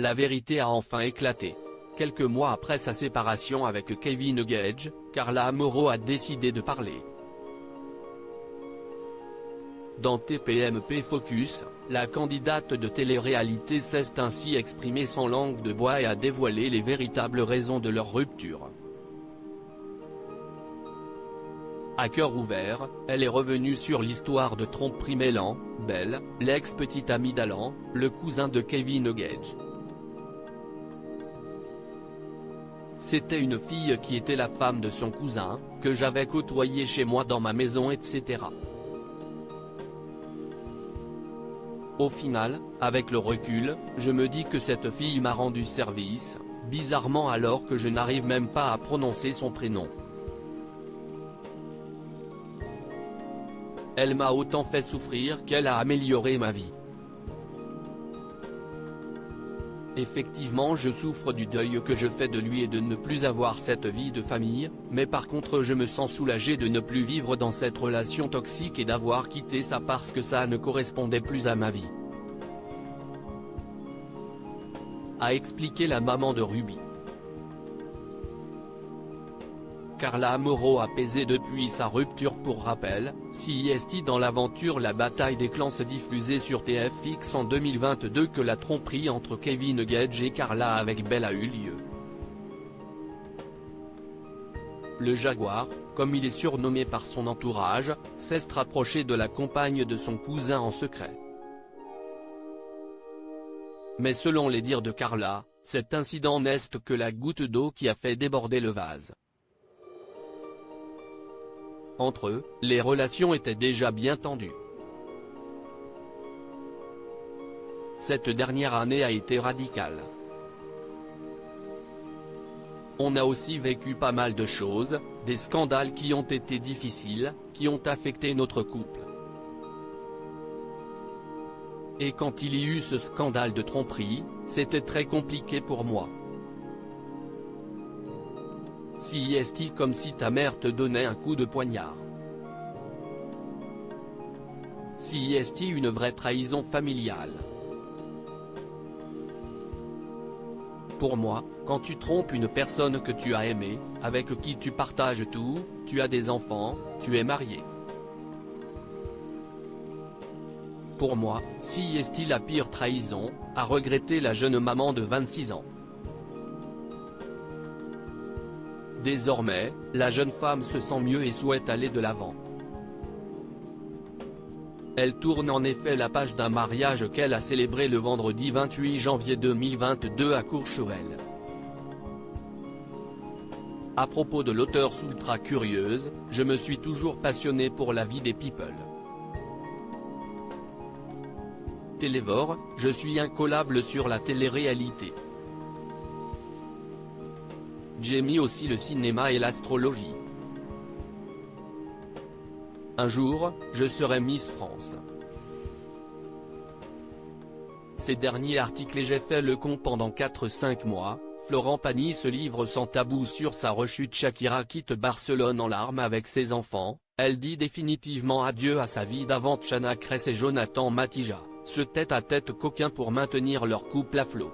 La vérité a enfin éclaté. Quelques mois après sa séparation avec Kevin Gage, Carla Amorò a décidé de parler. Dans TPMP Focus, la candidate de télé-réalité s'est ainsi exprimée sans langue de bois et a dévoilé les véritables raisons de leur rupture. À cœur ouvert, elle est revenue sur l'histoire de tromperie mêlant Belle, l'ex-petite amie d'Alan, le cousin de Kevin Gage. C'était une fille qui était la femme de son cousin, que j'avais côtoyée chez moi dans ma maison etc. Au final, avec le recul, je me dis que cette fille m'a rendu service, bizarrement alors que je n'arrive même pas à prononcer son prénom. Elle m'a autant fait souffrir qu'elle a amélioré ma vie. Effectivement je souffre du deuil que je fais de lui et de ne plus avoir cette vie de famille, mais par contre je me sens soulagé de ne plus vivre dans cette relation toxique et d'avoir quitté ça parce que ça ne correspondait plus à ma vie. A expliqué la maman de Ruby. Carla Amorò a pesé depuis sa rupture. Pour rappel, CIST dans l'aventure La bataille des clans se diffusait sur TFX en 2022 que la tromperie entre Kevin Gage et Carla avec Belle a eu lieu. Le Jaguar, comme il est surnommé par son entourage, s'est rapproché de la compagne de son cousin en secret. Mais selon les dires de Carla, cet incident n'est que la goutte d'eau qui a fait déborder le vase. Entre eux, les relations étaient déjà bien tendues. Cette dernière année a été radicale. On a aussi vécu pas mal de choses, des scandales qui ont été difficiles, qui ont affecté notre couple. Et quand il y eut ce scandale de tromperie, c'était très compliqué pour moi. CIST comme si ta mère te donnait un coup de poignard. CIST une vraie trahison familiale. Pour moi, quand tu trompes une personne que tu as aimée, avec qui tu partages tout, tu as des enfants, tu es marié. Pour moi, CIST la pire trahison, a regretté la jeune maman de 26 ans. Désormais, la jeune femme se sent mieux et souhaite aller de l'avant. Elle tourne en effet la page d'un mariage qu'elle a célébré le vendredi 28 janvier 2022 à Courchevel. À propos de l'auteur ultra curieuse, je me suis toujours passionné pour la vie des people. Télévore, je suis incollable sur la télé-réalité. J'aime aussi le cinéma et l'astrologie. Un jour, je serai Miss France. Ces derniers articles et j'ai fait le compte pendant 4-5 mois, Florent Pagny se livre sans tabou sur sa rechute. Shakira quitte Barcelone en larmes avec ses enfants, elle dit définitivement adieu à sa vie d'avant. Chana Cress et Jonathan Matija, se tête-à-tête coquin pour maintenir leur couple à flot.